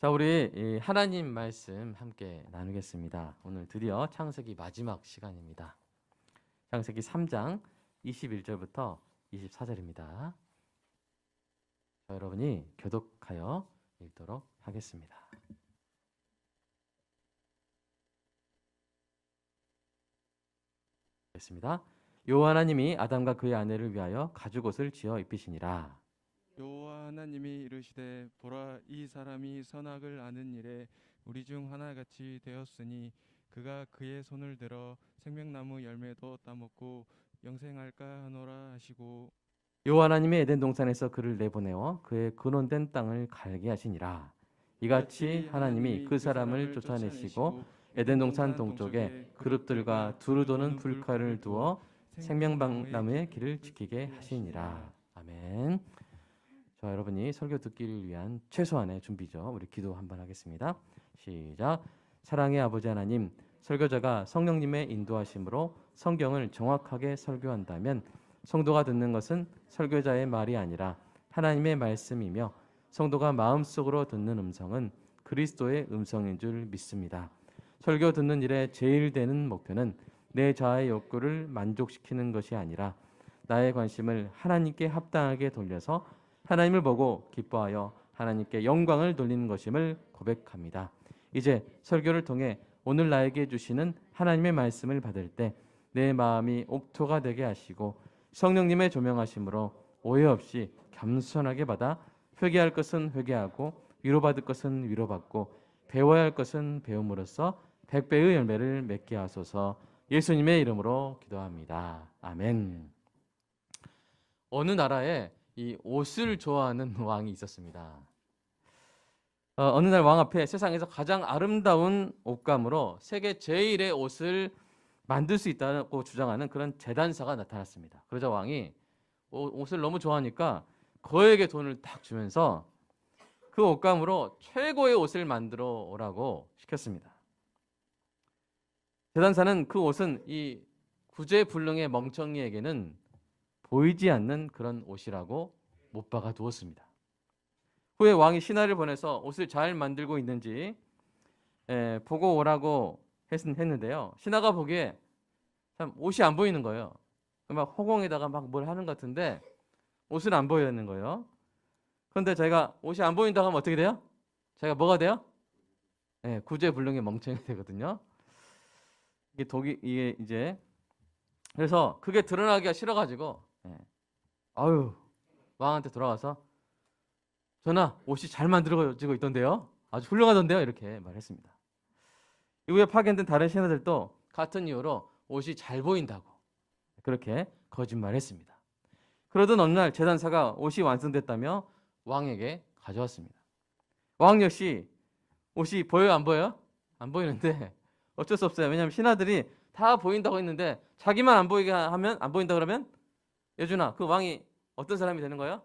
자, 우리 이 하나님 말씀 함께 나누겠습니다. 오늘 드디어 창세기 마지막 시간입니다. 창세기 3장 21절부터 24절입니다. 자, 여러분이 교독하여 읽도록 하겠습니다. 읽겠습니다. 여호와 하나님이 아담과 그의 아내를 위하여 가죽옷을 지어 입히시니라. 여호와 하나님이 이르시되 보라, 이 사람이 선악을 아는 일에 우리 중 하나같이 되었으니 그가 그의 손을 들어 생명나무 열매도 따먹고 영생할까 하노라 하시고, 여호와 하나님이 에덴 동산에서 그를 내보내어 그의 근원된 땅을 갈게 하시니라. 이같이 하나님이 그 사람을 쫓아내시고 에덴 동산 동쪽에 그룹들과 두루 도는 불칼을 두어 생명나무의 길을 지키게 하시니라. 아멘. 자, 여러분이 설교 듣기를 위한 최소한의 준비죠. 우리 기도 한번 하겠습니다. 시작. 사랑의 아버지 하나님, 설교자가 성령님의 인도하심으로 성경을 정확하게 설교한다면 성도가 듣는 것은 설교자의 말이 아니라 하나님의 말씀이며, 성도가 마음속으로 듣는 음성은 그리스도의 음성인 줄 믿습니다. 설교 듣는 일에 제일 되는 목표는 내 자아의 욕구를 만족시키는 것이 아니라 나의 관심을 하나님께 합당하게 돌려서 하나님을 보고 기뻐하여 하나님께 영광을 돌리는 것임을 고백합니다. 이제 설교를 통해 오늘 나에게 주시는 하나님의 말씀을 받을 때 내 마음이 옥토가 되게 하시고 성령님의 조명하심으로 오해 없이 겸손하게 받아 회개할 것은 회개하고 위로받을 것은 위로받고 배워야 할 것은 배움으로써 100배의 열매를 맺게 하소서. 예수님의 이름으로 기도합니다. 아멘. 어느 나라에 이 옷을 좋아하는 왕이 있었습니다. 어느 날 왕 앞에 세상에서 가장 아름다운 옷감으로 세계 제일의 옷을 만들 수 있다고 주장하는 그런 재단사가 나타났습니다. 그러자 왕이 옷을 너무 좋아하니까 그에게 돈을 딱 주면서 그 옷감으로 최고의 옷을 만들어 오라고 시켰습니다. 재단사는 그 옷은 이 구제불능의 멍청이에게는 보이지 않는 그런 옷이라고 못 박아 두었습니다. 후에 왕이 신하를 보내서 옷을 잘 만들고 있는지 보고 오라고 했는데요. 신하가 보기에 참 옷이 안 보이는 거예요. 막 허공에다가 막 뭘 하는 것 같은데 옷은 안 보이는 거예요. 그런데 자기가 옷이 안 보인다고 하면 어떻게 돼요? 자기가 뭐가 돼요? 구제불능의 멍청이 되거든요. 이게 이제 그래서 그게 드러나기가 싫어가지고 아유, 왕한테 돌아가서 전하, 옷이 잘 만들어지고 있던데요, 아주 훌륭하던데요, 이렇게 말했습니다. 이후에 파견된 다른 신하들도 같은 이유로 옷이 잘 보인다고 그렇게 거짓말했습니다. 그러던 어느 날 제단사가 옷이 완성됐다며 왕에게 가져왔습니다. 왕 역시 옷이 보여요, 안 보여요? 안 보이는데 어쩔 수 없어요. 왜냐하면 신하들이 다 보인다고 했는데 자기만 안 보이게 하면, 안 보인다 그러면 예준아, 그 왕이 어떤 사람이 되는 거예요?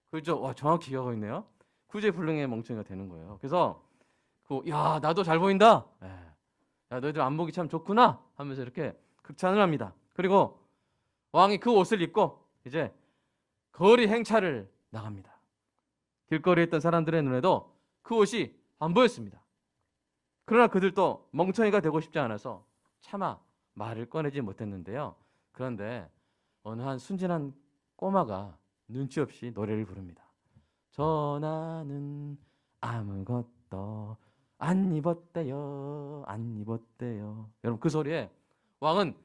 그렇죠. 와, 정확히 기억하고 있네요. 구제불능의 멍청이가 되는 거예요. 그래서 야, 나도 잘 보인다. 야, 너희들 안목이 참 좋구나 하면서 이렇게 극찬을 합니다. 그리고 왕이 그 옷을 입고 이제 거리 행차를 나갑니다. 길거리에 있던 사람들의 눈에도 그 옷이 안 보였습니다. 그러나 그들도 멍청이가 되고 싶지 않아서 차마 말을 꺼내지 못했는데요. 그런데 어느 한 순진한 꼬마가 눈치 없이 노래를 부릅니다. 전하는 아무것도 안 입었대요, 안 입었대요. 여러분, 그 소리에 왕은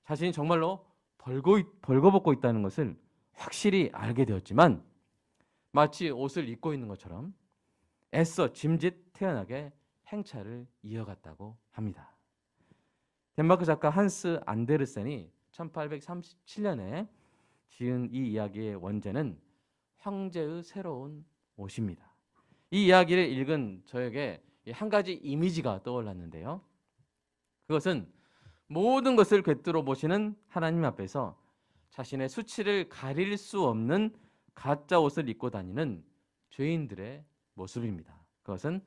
자신이 정말로 벌거벗고 있다는 것을 확실히 알게 되었지만 마치 옷을 입고 있는 것처럼 애써 짐짓 태연하게 행차를 이어갔다고 합니다. 덴마크 작가 한스 안데르센이 1837년에 지은 이 이야기의 원제는 황제의 새로운 옷입니다. 이 이야기를 읽은 저에게 한 가지 이미지가 떠올랐는데요. 그것은 모든 것을 꿰뚫어 보시는 하나님 앞에서 자신의 수치를 가릴 수 없는 가짜 옷을 입고 다니는 죄인들의 모습입니다. 그것은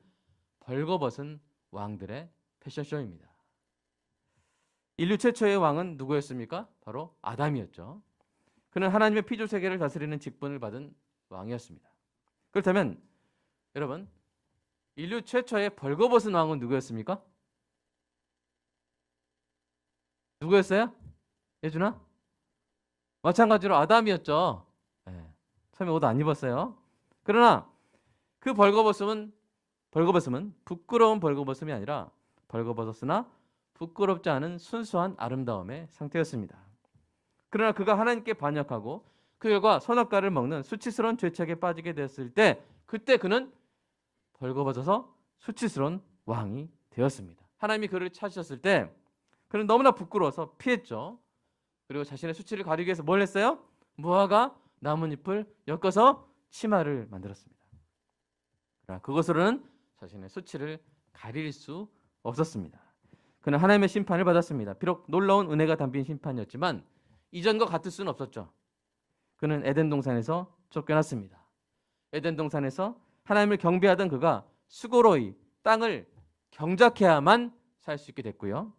벌거벗은 왕들의 패션쇼입니다. 인류 최초의 왕은 누구였습니까? 바로 아담이었죠. 그는 하나님의 피조 세계를 다스리는 직분을 받은 왕이었습니다. 그렇다면 여러분, 인류 최초의 벌거벗은 왕은 누구였습니까? 누구였어요? 예준아? 마찬가지로 아담이었죠. 네. 처음에 옷 안 입었어요. 그러나 그 벌거벗음은 부끄러운 벌거벗음이 아니라 벌거벗었으나 부끄럽지 않은 순수한 아름다움의 상태였습니다. 그러나 그가 하나님께 반역하고 그 결과 선악과를 먹는 수치스러운 죄책에 빠지게 되었을 때 그때 그는 벌거벗어서 수치스러운 왕이 되었습니다. 하나님이 그를 찾으셨을 때 그는 너무나 부끄러워서 피했죠. 그리고 자신의 수치를 가리기 위해서 뭘 했어요? 무화과 나뭇잎을 엮어서 치마를 만들었습니다. 그러나 그것으로는 자신의 수치를 가릴 수 없었습니다. 그는 하나님의 심판을 받았습니다. 비록 놀라운 은혜가 담긴 심판이었지만 이전과 같을 수는 없었죠. 그는 에덴 동산에서 쫓겨났습니다. 에덴 동산에서 하나님을 경배하던 그가 수고로이 땅을 경작해야만 살 수 있게 됐고요.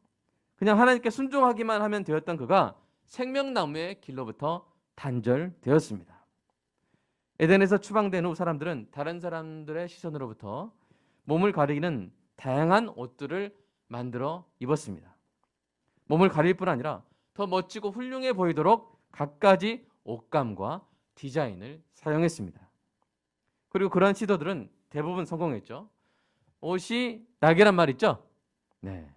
그냥 하나님께 순종하기만 하면 되었던 그가 생명나무의 길로부터 단절되었습니다. 에덴에서 추방된 후 사람들은 다른 사람들의 시선으로부터 몸을 가리는 다양한 옷들을 만들어 입었습니다. 몸을 가릴 뿐 아니라 더 멋지고 훌륭해 보이도록 갖가지 옷감과 디자인을 사용했습니다. 그리고 그러한 시도들은 대부분 성공했죠. 옷이 날개란 말 있죠? 네.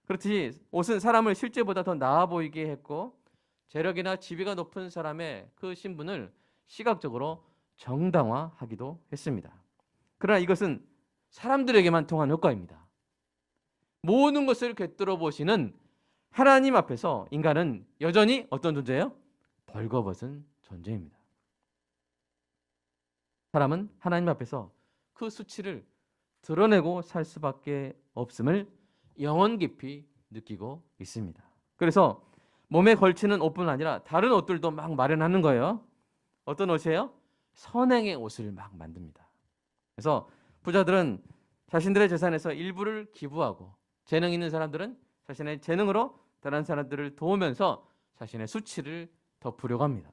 그렇듯이 옷은 사람을 실제보다 더 나아 보이게 했고 재력이나 지위가 높은 사람의 그 신분을 시각적으로 정당화하기도 했습니다. 그러나 이것은 사람들에게만 통한 효과입니다. 모든 것을 꿰뚫어 보시는 하나님 앞에서 인간은 여전히 어떤 존재예요? 벌거벗은 존재입니다. 사람은 하나님 앞에서 그 수치를 드러내고 살 수밖에 없음을 영혼 깊이 느끼고 있습니다. 그래서 몸에 걸치는 옷뿐 아니라 다른 옷들도 막 마련하는 거예요. 어떤 옷이에요? 선행의 옷을 막 만듭니다. 그래서 부자들은 자신들의 재산에서 일부를 기부하고 재능 있는 사람들은 자신의 재능으로 다른 사람들을 도우면서 자신의 수치를 덮으려고 합니다.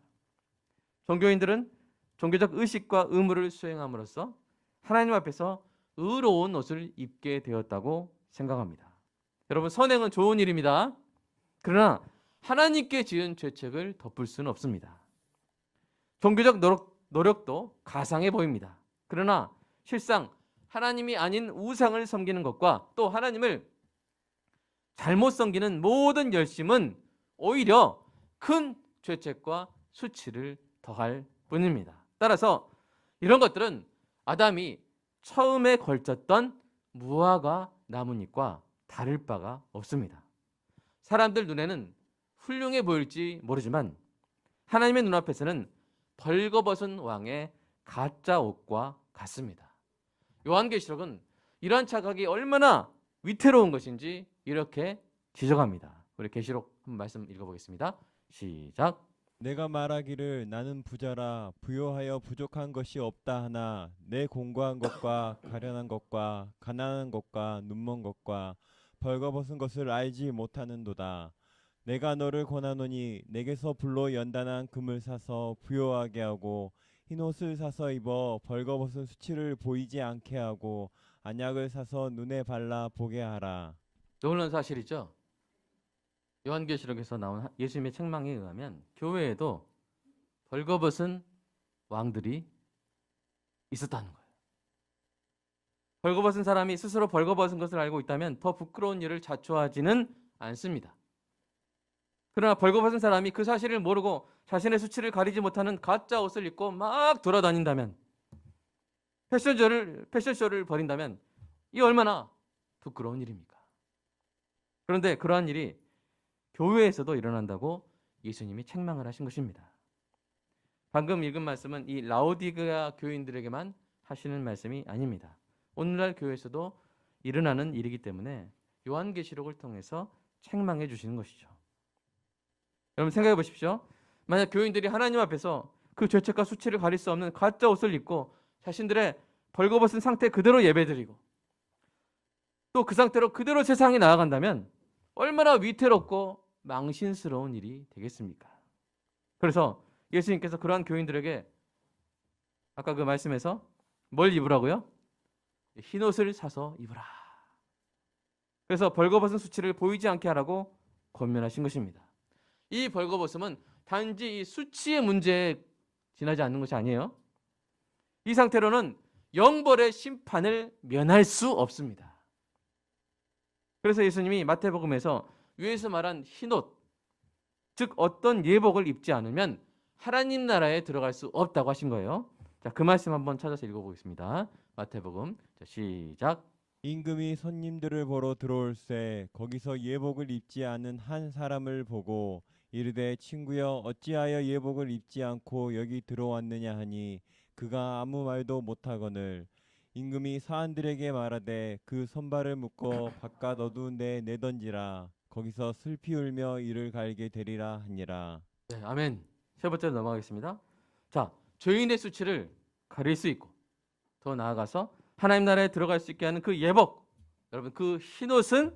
종교인들은 종교적 의식과 의무를 수행함으로써 하나님 앞에서 의로운 옷을 입게 되었다고 생각합니다. 여러분, 선행은 좋은 일입니다. 그러나 하나님께 지은 죄책을 덮을 수는 없습니다. 종교적 노력도 가상해 보입니다. 그러나 실상 하나님이 아닌 우상을 섬기는 것과 또 하나님을 잘못 섬기는 모든 열심은 오히려 큰 죄책과 수치를 더할 뿐입니다. 따라서 이런 것들은 아담이 처음에 걸쳤던 무화과 나뭇잎과 다를 바가 없습니다. 사람들 눈에는 훌륭해 보일지 모르지만 하나님의 눈앞에서는 벌거벗은 왕의 가짜 옷과 같습니다. 요한계시록은 이러한 착각이 얼마나 위태로운 것인지 이렇게 지적합니다. 우리 계시록 한 말씀 읽어보겠습니다. 시작. 내가 말하기를 나는 부자라 부요하여 부족한 것이 없다 하나 내 공고한 것과 가련한 것과 가난한 것과 눈먼 것과 벌거벗은 것을 알지 못하는도다. 내가 너를 권하노니 내게서 불로 연단한 금을 사서 부요하게 하고 흰옷을 사서 입어 벌거벗은 수치를 보이지 않게 하고 안약을 사서 눈에 발라 보게 하라. 놀라운 사실이죠. 요한계시록에서 나온 예수님의 책망에 의하면 교회에도 벌거벗은 왕들이 있었다는 거예요. 벌거벗은 사람이 스스로 벌거벗은 것을 알고 있다면 더 부끄러운 일을 자초하지는 않습니다. 그러나 벌거벗은 사람이 그 사실을 모르고 자신의 수치를 가리지 못하는 가짜 옷을 입고 막 돌아다닌다면, 패션쇼를 벌인다면 이 얼마나 부끄러운 일입니까? 그런데 그러한 일이 교회에서도 일어난다고 예수님이 책망을 하신 것입니다. 방금 읽은 말씀은 이 라오디게아 교인들에게만 하시는 말씀이 아닙니다. 오늘날 교회에서도 일어나는 일이기 때문에 요한계시록을 통해서 책망해 주시는 것이죠. 여러분 생각해 보십시오. 만약 교인들이 하나님 앞에서 그 죄책과 수치를 가릴 수 없는 가짜 옷을 입고 자신들의 벌거벗은 상태 그대로 예배드리고 또 그 상태로 그대로 세상에 나아간다면 얼마나 위태롭고 망신스러운 일이 되겠습니까? 그래서 예수님께서 그러한 교인들에게 아까 그 말씀에서 뭘 입으라고요? 흰옷을 사서 입으라. 그래서 벌거벗은 수치를 보이지 않게 하라고 권면하신 것입니다. 이 벌거벗음은 단지 이 수치의 문제에 지나지 않는 것이 아니에요. 이 상태로는 영벌의 심판을 면할 수 없습니다. 그래서 예수님이 마태복음에서 위에서 말한 흰옷, 즉 어떤 예복을 입지 않으면 하나님 나라에 들어갈 수 없다고 하신 거예요. 자, 그 말씀 한번 찾아서 읽어보겠습니다. 마태복음, 자, 시작. 임금이 손님들을 보러 들어올새 거기서 예복을 입지 않은 한 사람을 보고 이르되 친구여 어찌하여 예복을 입지 않고 여기 들어왔느냐 하니 그가 아무 말도 못하거늘 임금이 사람들에게 말하되 그 손발을 묶어 바깥 어두운 데에 내던지라 거기서 슬피 울며 이를 갈게 되리라 하니라. 네, 아멘. 세 번째로 넘어가겠습니다. 자, 죄인의 수치를 가릴 수 있고 더 나아가서 하나님 나라에 들어갈 수 있게 하는 그 예복, 여러분 그 흰옷은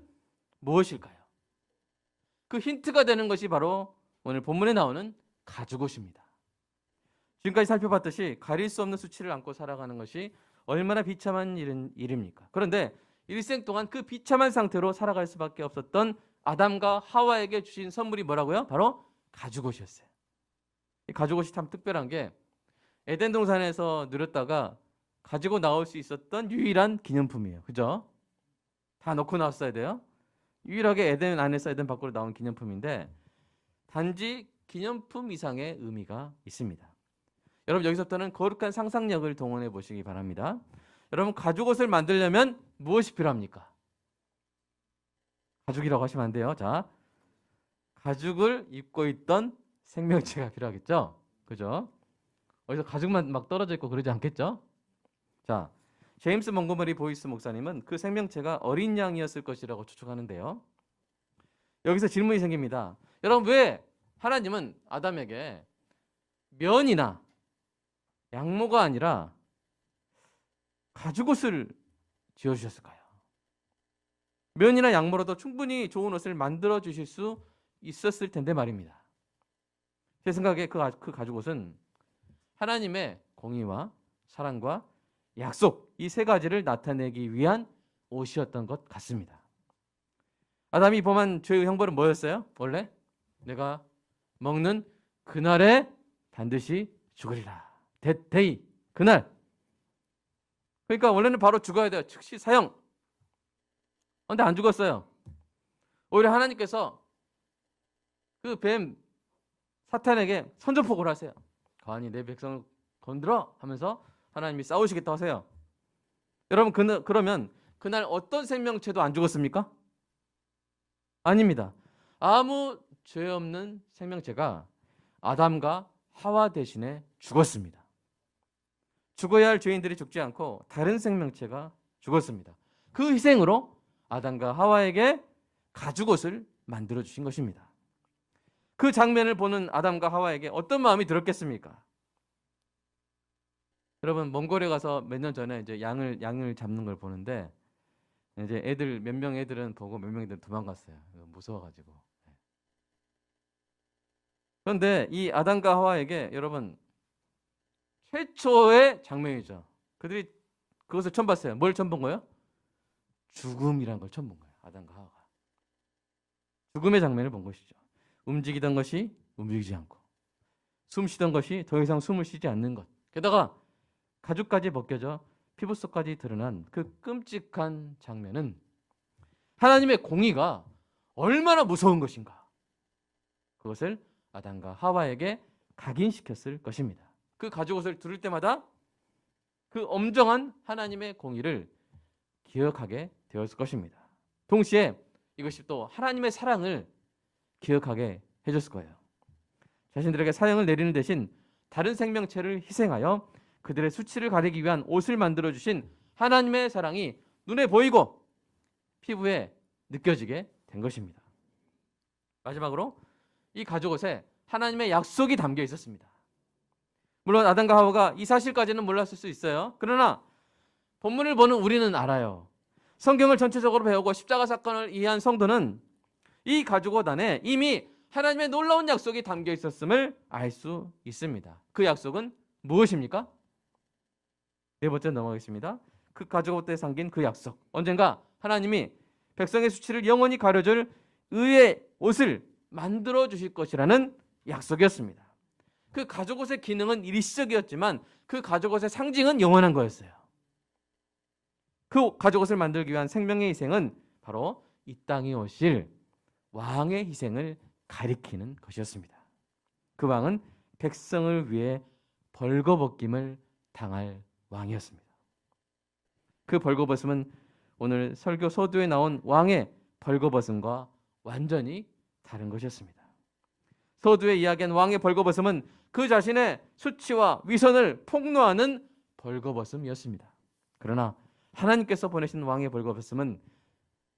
무엇일까요? 그 힌트가 되는 것이 바로 오늘 본문에 나오는 가죽옷입니다. 지금까지 살펴봤듯이 가릴 수 없는 수치를 안고 살아가는 것이 얼마나 비참한 일입니까? 그런데 일생 동안 그 비참한 상태로 살아갈 수밖에 없었던 아담과 하와에게 주신 선물이 뭐라고요? 바로 가죽옷이었어요. 이 가죽옷이 참 특별한 게 에덴 동산에서 누렸다가 가지고 나올 수 있었던 유일한 기념품이에요. 그죠? 다 넣고 나왔어야 돼요. 유일하게 에덴 안에서 에덴 밖으로 나온 기념품인데 단지 기념품 이상의 의미가 있습니다. 여러분 여기서부터는 거룩한 상상력을 동원해 보시기 바랍니다. 여러분 가죽옷을 만들려면 무엇이 필요합니까? 가죽이라고 하시면 안 돼요. 자, 가죽을 입고 있던 생명체가 필요하겠죠? 그죠? 어디서 가죽만 막 떨어져 있고 그러지 않겠죠? 자, 제임스 몽고머리 보이스 목사님은 그 생명체가 어린 양이었을 것이라고 추측하는데요. 여기서 질문이 생깁니다. 여러분 왜 하나님은 아담에게 면이나 양모가 아니라 가죽옷을 지어주셨을까요? 면이나 양모로도 충분히 좋은 옷을 만들어 주실 수 있었을 텐데 말입니다. 제 생각에 그 가죽옷은 하나님의 공의와 사랑과 약속 이 세 가지를 나타내기 위한 옷이었던 것 같습니다. 아담이 범한 죄의 형벌은 뭐였어요? 원래 내가 먹는 그날에 반드시 죽으리라. that day, 그날. 그러니까 원래는 바로 죽어야 돼요. 즉시 사형. 그런데 안 죽었어요. 오히려 하나님께서 그 뱀 사탄에게 선전포고를 하세요. 가만히 내 백성을 건드려 하면서 하나님이 싸우시겠다 하세요. 여러분 그러면 그날 어떤 생명체도 안 죽었습니까? 아닙니다. 아무 죄 없는 생명체가 아담과 하와 대신에 죽었습니다. 죽어야 할 죄인들이 죽지 않고 다른 생명체가 죽었습니다. 그 희생으로 아담과 하와에게 가죽옷을 만들어 주신 것입니다. 그 장면을 보는 아담과 하와에게 어떤 마음이 들었겠습니까? 여러분 먼 거리에 가서 몇 년 전에 이제 양을 잡는 걸 보는데 이제 애들 몇 명 애들은 보고 몇 명이들 도망갔어요. 무서워가지고. 그런데 이 아담과 하와에게 여러분 최초의 장면이죠. 그들이 그것을 처음 봤어요. 뭘 처음 본 거예요? 죽음이란 걸 처음 본 거예요. 아담과 하와가 죽음의 장면을 본 것이죠. 움직이던 것이 움직이지 않고 숨 쉬던 것이 더 이상 숨을 쉬지 않는 것. 게다가 가죽까지 벗겨져 피부 속까지 드러난 그 끔찍한 장면은 하나님의 공의가 얼마나 무서운 것인가. 그것을 아담과 하와에게 각인시켰을 것입니다. 그 가죽옷을 두를 때마다 그 엄정한 하나님의 공의를 기억하게 되었을 것입니다. 동시에 이것이 또 하나님의 사랑을 기억하게 해줬을 거예요. 자신들에게 사형을 내리는 대신 다른 생명체를 희생하여 그들의 수치를 가리기 위한 옷을 만들어주신 하나님의 사랑이 눈에 보이고 피부에 느껴지게 된 것입니다. 마지막으로 이 가죽옷에 하나님의 약속이 담겨 있었습니다. 물론 아담과 하와가 이 사실까지는 몰랐을 수 있어요. 그러나 본문을 보는 우리는 알아요. 성경을 전체적으로 배우고 십자가 사건을 이해한 성도는 이 가죽옷 안에 이미 하나님의 놀라운 약속이 담겨 있었음을 알 수 있습니다. 그 약속은 무엇입니까? 네 번째 넘어가겠습니다. 그 가죽옷 때 담긴 그 약속. 언젠가 하나님이 백성의 수치를 영원히 가려줄 의의 옷을 만들어 주실 것이라는 약속이었습니다. 그 가죽옷의 기능은 일시적이었지만 그 가죽옷의 상징은 영원한 거였어요. 그 가죽옷을 만들기 위한 생명의 희생은 바로 이 땅에 오실 왕의 희생을 가리키는 것이었습니다. 그 왕은 백성을 위해 벌거벗김을 당할 왕이었습니다. 그 벌거벗음은 오늘 설교 서두에 나온 왕의 벌거벗음과 완전히 다른 것이었습니다. 서두에 이야기한 왕의 벌거벗음은 그 자신의 수치와 위선을 폭로하는 벌거벗음이었습니다. 그러나 하나님께서 보내신 왕의 벌거벗음은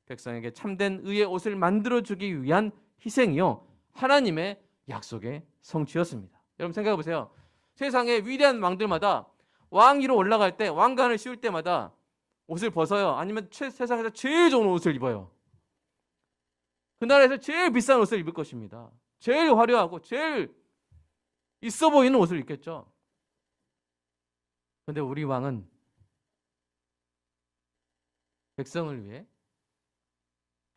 백성에게 참된 의의 옷을 만들어주기 위한 희생이요 하나님의 약속의 성취였습니다. 여러분 생각해 보세요. 세상의 위대한 왕들마다 왕 위로 올라갈 때 왕관을 씌울 때마다 옷을 벗어요? 아니면 세상에서 제일 좋은 옷을 입어요? 그 나라에서 제일 비싼 옷을 입을 것입니다. 제일 화려하고 제일 있어 보이는 옷을 입겠죠. 그런데 우리 왕은 백성을 위해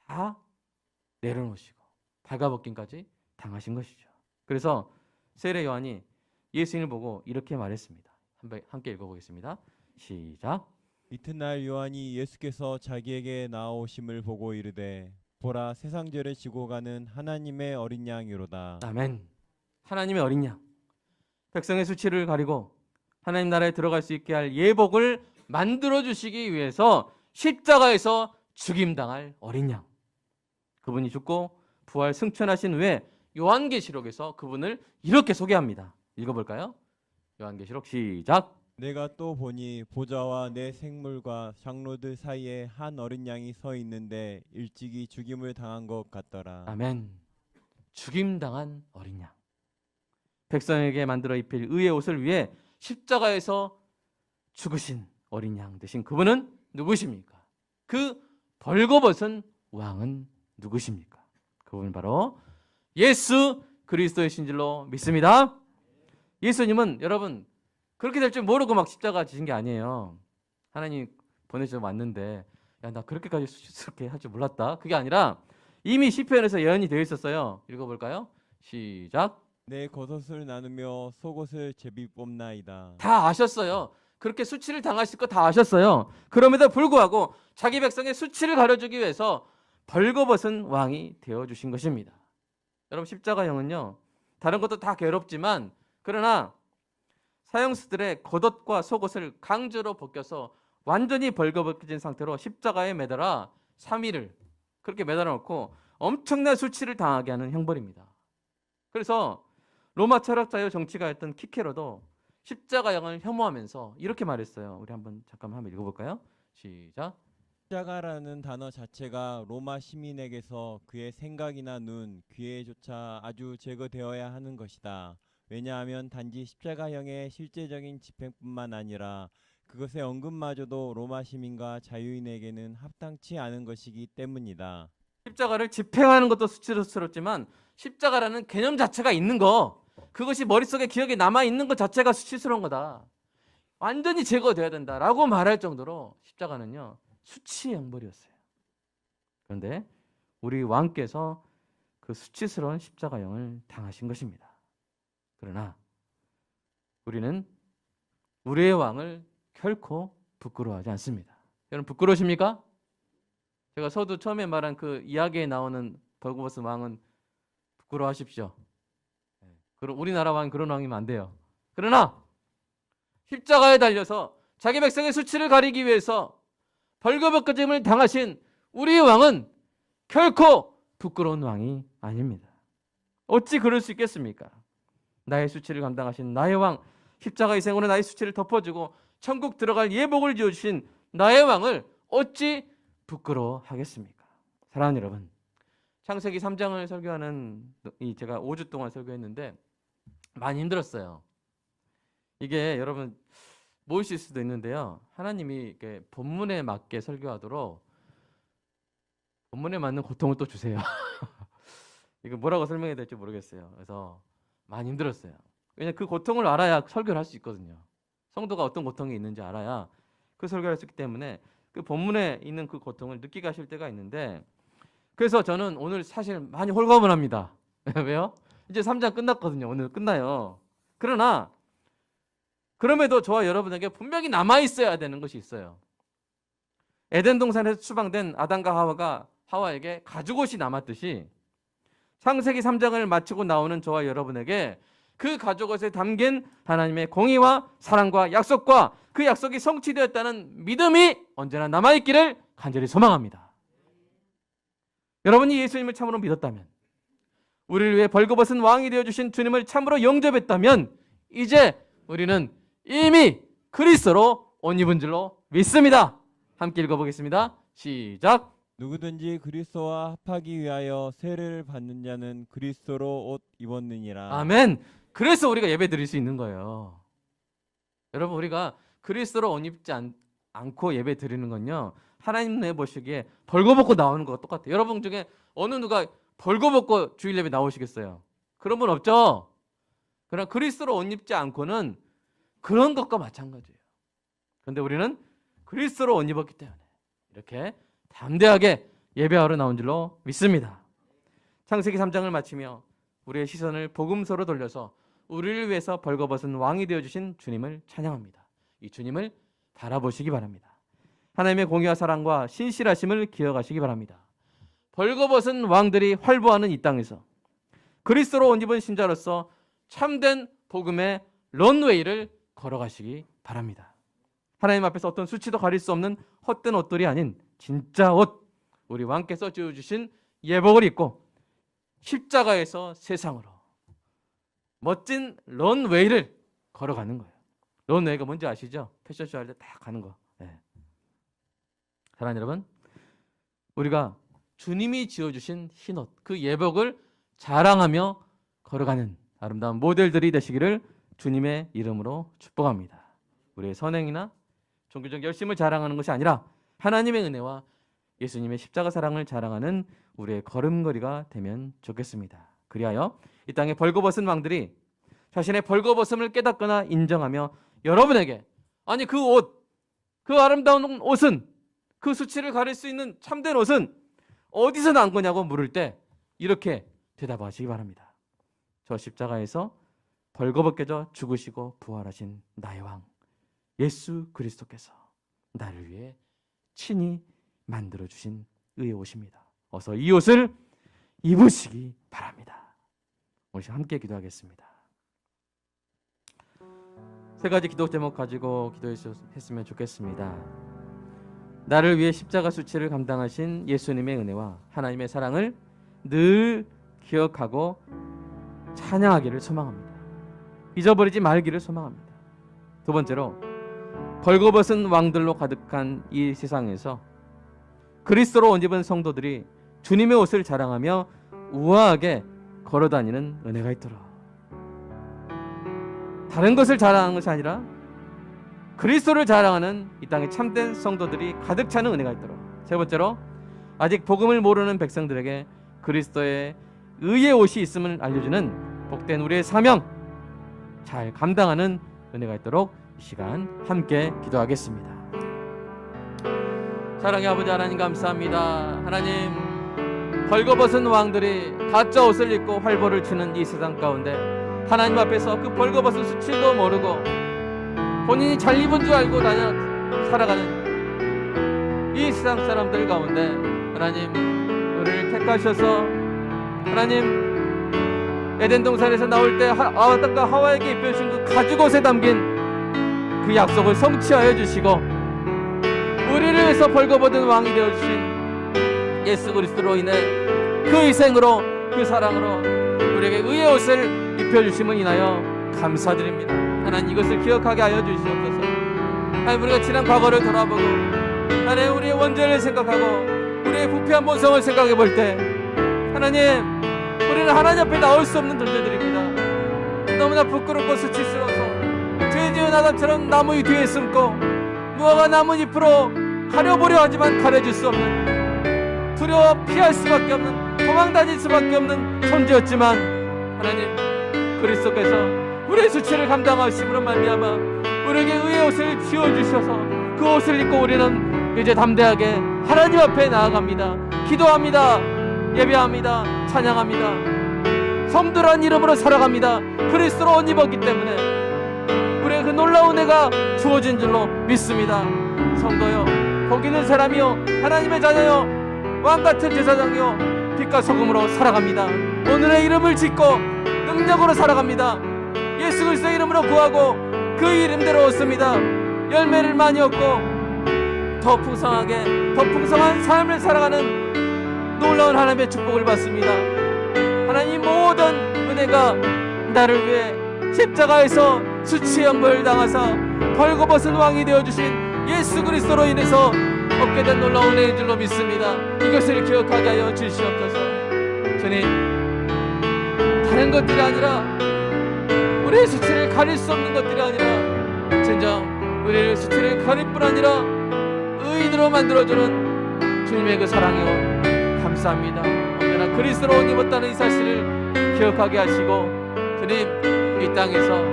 다 내려놓으시고 발가벗김까지 당하신 것이죠. 그래서 세례 요한이 예수님을 보고 이렇게 말했습니다. 함께 읽어보겠습니다. 시작. 이튿날 요한이 예수께서 자기에게 나아오심을 보고 이르되 보라 세상 죄를 지고 가는 하나님의 어린 양이로다. 아멘. 하나님의 어린 양, 백성의 수치를 가리고 하나님 나라에 들어갈 수 있게 할 예복을 만들어 주시기 위해서 십자가에서 죽임당할 어린 양, 그분이 죽고 부활 승천하신 후에 요한계시록에서 그분을 이렇게 소개합니다. 읽어볼까요? 요한계시록 시작. 내가 또 보니 보좌와 내 생물과 장로들 사이에 한 어린 양이 서 있는데 일찍이 죽임을 당한 것 같더라. 아멘. 죽임당한 어린 양, 백성에게 만들어 입힐 의의 옷을 위해 십자가에서 죽으신 어린 양 되신 그분은 누구십니까? 그 벌거벗은 왕은 누구십니까? 그분은 바로 예수 그리스도이신 줄로 믿습니다. 예수님은 여러분 그렇게 될 줄 모르고 막 십자가 지신 게 아니에요. 하나님 보내셔서 왔는데 야, 나 그렇게까지 수치스럽게 할 줄 몰랐다. 그게 아니라 이미 시편에서 예언이 되어 있었어요. 읽어볼까요? 시작. 내 겉옷을 나누며 속옷을 제비 뽑나이다. 다 아셨어요. 그렇게 수치를 당하실 거 다 아셨어요. 그럼에도 불구하고 자기 백성의 수치를 가려주기 위해서 벌거벗은 왕이 되어주신 것입니다. 여러분 십자가형은요 다른 것도 다 괴롭지만 그러나 사형수들의 겉옷과 속옷을 강제로 벗겨서 완전히 벌거벗겨진 상태로 십자가에 매달아 3일을 그렇게 매달아 놓고 엄청난 수치를 당하게 하는 형벌입니다. 그래서 로마 철학자요 정치가였던 키케로도 십자가형을 혐오하면서 이렇게 말했어요. 우리 잠깐만 읽어볼까요? 시작. 십자가라는 단어 자체가 로마 시민에게서 그의 생각이나 눈, 귀에조차 아주 제거되어야 하는 것이다. 왜냐하면 단지 십자가형의 실제적인 집행뿐만 아니라 그것의 언급마저도 로마 시민과 자유인에게는 합당치 않은 것이기 때문이다. 십자가를 집행하는 것도 수치스럽지만 십자가라는 개념 자체가 있는 거, 그것이 머릿속에 기억에 남아있는 것 자체가 수치스러운 거다. 완전히 제거돼야 된다라고 말할 정도로 십자가는요 수치의 형벌이었어요. 그런데 우리 왕께서 그 수치스러운 십자가형을 당하신 것입니다. 그러나 우리는 우리의 왕을 결코 부끄러워하지 않습니다. 여러분 부끄러우십니까? 제가 서두 처음에 말한 그 이야기에 나오는 벌거벗은 왕은 부끄러워하십시오. 그럼 우리나라 왕은 그런 왕이면 안 돼요. 그러나 십자가에 달려서 자기 백성의 수치를 가리기 위해서 벌거벗김을 당하신 우리의 왕은 결코 부끄러운 왕이 아닙니다. 어찌 그럴 수 있겠습니까? 나의 수치를 감당하신 나의 왕, 십자가 희생으로 나의 수치를 덮어주고 천국 들어갈 예복을 지어주신 나의 왕을 어찌 부끄러워하겠습니까? 사랑하는 여러분, 창세기 3장을 설교하는 제가 5주 동안 설교했는데 많이 힘들었어요. 이게 여러분 모이실 수도 있는데요. 하나님이 이렇게 본문에 맞게 설교하도록 본문에 맞는 고통을 또 주세요. 이거 뭐라고 설명해야 될지 모르겠어요. 그래서 많이 힘들었어요. 왜냐하면 그 고통을 알아야 설교를 할 수 있거든요. 성도가 어떤 고통이 있는지 알아야 그 설교를 했기 때문에 그 본문에 있는 그 고통을 느끼게 하실 때가 있는데, 그래서 저는 오늘 사실 많이 홀가분합니다. 왜요? 이제 3장 끝났거든요. 오늘 끝나요. 그러나 그럼에도 저와 여러분에게 분명히 남아있어야 되는 것이 있어요. 에덴 동산에서 추방된 아담과 하와가 하와에게 가죽옷이 남았듯이 창세기 3장을 마치고 나오는 저와 여러분에게 그 가죽옷에 담긴 하나님의 공의와 사랑과 약속과 그 약속이 성취되었다는 믿음이 언제나 남아있기를 간절히 소망합니다. 여러분이 예수님을 참으로 믿었다면, 우리를 위해 벌거벗은 왕이 되어주신 주님을 참으로 영접했다면, 이제 우리는 이미 그리스도로 옷 입은 줄로 믿습니다. 함께 읽어보겠습니다. 시작. 누구든지 그리스도와 합하기 위하여 세례를 받는 자는 그리스도로 옷 입었느니라. 아멘. 그래서 우리가 예배 드릴 수 있는 거예요. 여러분, 우리가 그리스도로 옷 입지 않고 예배 드리는 건요, 하나님 내보시기에 벌거벗고 나오는 것과 똑같아요. 여러분 중에 어느 누가 벌거벗고 주일 예배 나오시겠어요? 그런 분 없죠? 그러나 그리스도로 옷 입지 않고는 그런 것과 마찬가지예요. 그런데 우리는 그리스도로 옷 입었기 때문에 이렇게 담대하게 예배하러 나온 줄로 믿습니다. 창세기 3장을 마치며 우리의 시선을 복음서로 돌려서 우리를 위해서 벌거벗은 왕이 되어주신 주님을 찬양합니다. 이 주님을 바라보시기 바랍니다. 하나님의 공의와 사랑과 신실하심을 기억하시기 바랍니다. 벌거벗은 왕들이 활보하는 이 땅에서 그리스도로 옷 입은 신자로서 참된 복음의 런웨이를 걸어가시기 바랍니다. 하나님 앞에서 어떤 수치도 가릴 수 없는 헛된 옷들이 아닌 진짜 옷, 우리 왕께서 지어주신 예복을 입고 십자가에서 세상으로 멋진 런웨이를 걸어가는 거예요. 런웨이가 뭔지 아시죠? 패션쇼 할 때 딱 가는 거. 네. 사랑하는 여러분, 우리가 주님이 지어주신 흰옷, 그 예복을 자랑하며 걸어가는 아름다운 모델들이 되시기를 주님의 이름으로 축복합니다. 우리의 선행이나 종교적 열심을 자랑하는 것이 아니라 하나님의 은혜와 예수님의 십자가 사랑을 자랑하는 우리의 걸음걸이가 되면 좋겠습니다. 그리하여 이 땅의 벌거벗은 왕들이 자신의 벌거벗음을 깨닫거나 인정하며 여러분에게, 아니 그 옷, 그 아름다운 옷은, 그 수치를 가릴 수 있는 참된 옷은 어디서 난 거냐고 물을 때 이렇게 대답하시기 바랍니다. 저 십자가에서 벌거벗겨져 죽으시고 부활하신 나의 왕 예수 그리스도께서 나를 위해 친히 만들어주신 의의 옷입니다. 어서 이 옷을 입으시기 바랍니다. 우리 함께 기도하겠습니다. 세 가지 기도 제목 가지고 기도했으면 좋겠습니다. 나를 위해 십자가 수치를 감당하신 예수님의 은혜와 하나님의 사랑을 늘 기억하고 찬양하기를 소망합니다. 잊어버리지 말기를 소망합니다. 두 번째로, 벌거벗은 왕들로 가득한 이 세상에서 그리스도로 옷 입은 성도들이 주님의 옷을 자랑하며 우아하게 걸어다니는 은혜가 있도록, 다른 것을 자랑하는 것이 아니라 그리스도를 자랑하는 이 땅의 참된 성도들이 가득 차는 은혜가 있도록. 세 번째로, 아직 복음을 모르는 백성들에게 그리스도의 의의 옷이 있음을 알려주는 복된 우리의 사명 잘 감당하는 은혜가 있도록 이 시간 함께 기도하겠습니다. 사랑의 아버지 하나님, 감사합니다. 하나님, 벌거벗은 왕들이 가짜 옷을 입고 활보를 치는 이 세상 가운데 하나님 앞에서 그 벌거벗은 수치도 모르고 본인이 잘 입은 줄 알고 살아가는 이 세상 사람들 가운데 하나님, 우리를 택하셔서 하나님, 에덴 동산에서 나올 때 아담과 하와에게 입혀주신 그 가죽옷에 담긴 그 약속을 성취하여 주시고 우리를 위해서 벌거벗은 왕이 되어주신 예수 그리스도로 인해 그 희생으로, 그 사랑으로 우리에게 의의 옷을 입혀주심을 인하여 감사드립니다. 하나님, 이것을 기억하게 하여 주시옵소서. 하나님, 우리가 지난 과거를 돌아보고 하나님, 우리의 원죄를 생각하고 우리의 부패한 본성을 생각해 볼 때 하나님, 우리는 하나님 앞에 나올 수 없는 존재들입니다. 너무나 부끄럽고 수치스러워서 죄 지은 아담처럼 나무 뒤에 숨고 무화과 나뭇잎으로 가려보려 하지만 가려질 수 없는, 두려워 피할 수밖에 없는, 도망 다닐 수밖에 없는 존재였지만 하나님, 그리스도께서 우리의 수치를 감당하심으로 말미암아 우리에게 의의 옷을 지어주셔서 그 옷을 입고 우리는 이제 담대하게 하나님 앞에 나아갑니다. 기도합니다. 예배합니다. 찬양합니다. 성도란 이름으로 살아갑니다. 그리스도로 옷 입었기 때문에 우리의 그 놀라운 애가 주어진 줄로 믿습니다. 성도여, 복 있는 사람이요, 하나님의 자녀요, 왕같은 제사장이요, 빛과 소금으로 살아갑니다. 오늘의 이름을 짓고 능력으로 살아갑니다. 예수 그리스도의 이름으로 구하고 그 이름대로 얻습니다. 열매를 많이 얻고 더 풍성하게, 더 풍성한 삶을 살아가는 놀라운 하나님의 축복을 받습니다. 하나님 모든 은혜가 나를 위해 십자가에서 수치의 형벌을 당하사 벌거벗은 왕이 되어주신 예수 그리스도로 인해서 얻게 된 놀라운 은혜인 줄로 믿습니다. 이것을 기억하게 하여 주시옵소서. 주님, 다른 것들이 아니라, 우리의 수치를 가릴 수 없는 것들이 아니라, 진정 우리의 수치를 가릴 뿐 아니라 의인으로 만들어주는 주님의 그 사랑이요, 감사합니다. 언제나 그리스도로 옷 입었다는 이 사실을 기억하게 하시고, 주님, 이 땅에서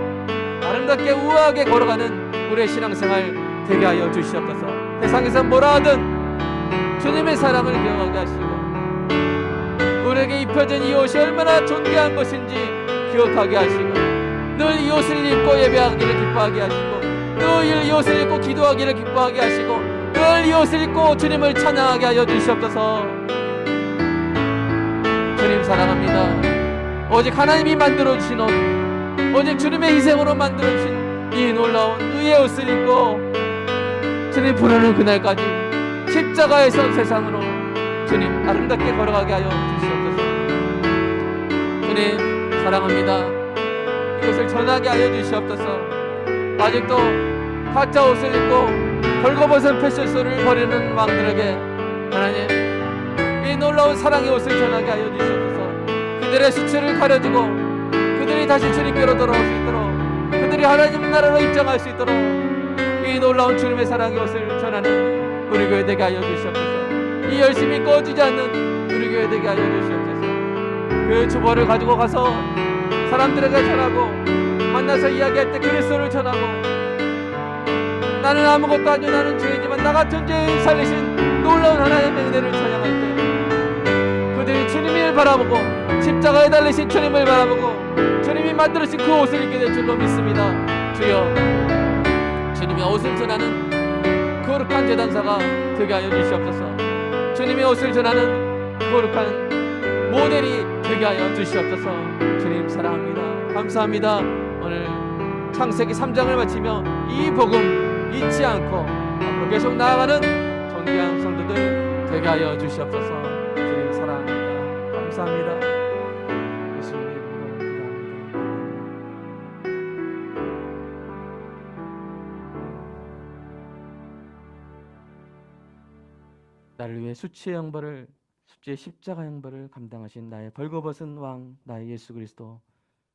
아름답게 우아하게 걸어가는 우리의 신앙생활 되게 하여 주시옵소서. 세상에서 뭐라 하든 주님의 사랑을 기억하게 하시고, 우리에게 입혀진 이 옷이 얼마나 존귀한 것인지 기억하게 하시고, 늘 이 옷을 입고 예배하기를 기뻐하게 하시고, 늘 이 옷을 입고 기도하기를 기뻐하게 하시고, 늘 이 옷을 입고 주님을 찬양하게 하여 주시옵소서. 주님 사랑합니다. 오직 하나님이 만들어주신 옷, 오직 주님의 희생으로 만들어주신 이 놀라운 의의 옷을 입고 주님 부르는 그날까지 십자가에서 세상으로 주님 아름답게 걸어가게 하여 주시옵소서. 주님 사랑합니다. 이것을 전하게 하여 주시옵소서. 아직도 가짜 옷을 입고 벌거벗은 패션쇼를 벌이는 왕들에게 하나님 이 놀라운 사랑의 옷을 전하게 하여 주시옵소서. 그들의 수치를 가려주고 그들이 다시 주님께로 돌아올 수 있도록, 그들이 하나님 나라로 입장할 수 있도록 이 놀라운 주님의 사랑의 옷을 전하는 우리 교회 되게 하여 주시옵소서. 이 열심히 꺼지지 않는 우리 교회 되게 하여 주시옵소서. 그 주보를 가지고 가서 사람들에게 전하고, 만나서 이야기할 때 그리스도를 전하고, 나는 아무것도 아니요 나는 죄이지만 나 같은 죄인 살리신 놀라운 하나님의 은혜를 찬양할 때 그들이 주님을 바라보고 십자가에 달리신 주님을 바라보고 주님이 만들어진 그 옷을 입게 될 줄로 믿습니다. 주여, 주님의 옷을 전하는 거룩한 제단사가 되게 하여 주시옵소서. 주님의 옷을 전하는 거룩한 모델이 되게 하여 주시옵소서. 주님 사랑합니다. 감사합니다. 오늘 창세기 3장을 마치며 이 복음 잊지 않고 앞으로 계속 나아가는 존귀한 성도들 되게 하여 주시옵소서. 주님 사랑합니다. 감사합니다. 예수님의 이름으로 기도합니다. 나를 위해 수치의 형벌을, 수치의 십자가 형벌을 감당하신 나의 벌거벗은 왕, 나의 예수 그리스도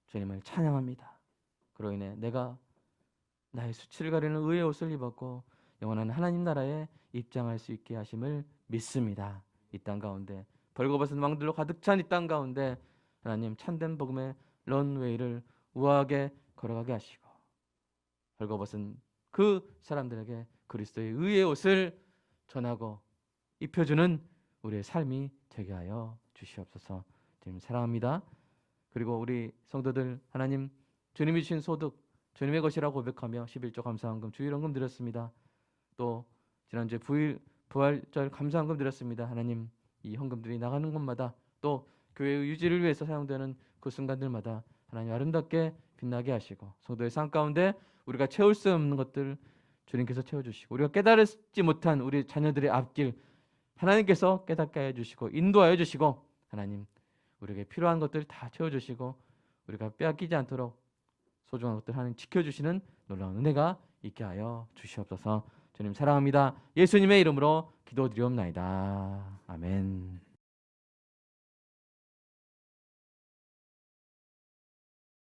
주님을 찬양합니다. 그로 인해 내가 나의 수치를 가리는 의의 옷을 입었고 영원한 하나님 나라에 입장할 수 있게 하심을 믿습니다. 이 땅 가운데 벌거벗은 왕들로 가득 찬 이 땅 가운데 하나님 참된 복음의 런웨이를 우아하게 걸어가게 하시고, 벌거벗은 그 사람들에게 그리스도의 의의 옷을 전하고 입혀주는 우리의 삶이 되게 하여 주시옵소서. 주님 사랑합니다. 그리고 우리 성도들, 하나님 주님이 주신 소득 주님의 것이라고 고백하며 11조 감사헌금 주일헌금 드렸습니다. 또 지난주에 부활절 감사헌금 드렸습니다. 하나님 이 헌금들이 나가는 곳마다 또 교회의 유지를 위해서 사용되는 그 순간들마다 하나님 아름답게 빛나게 하시고, 성도의 삶 가운데 우리가 채울 수 없는 것들 주님께서 채워주시고, 우리가 깨달지 못한 우리 자녀들의 앞길 하나님께서 깨닫게 해주시고 인도하여 주시고, 하나님 우리에게 필요한 것들 다 채워주시고 우리가 빼앗기지 않도록 소중한 것들 하나님 지켜주시는 놀라운 은혜가 있게 하여 주시옵소서. 주님 사랑합니다. 예수님의 이름으로 기도드리옵나이다. 아멘.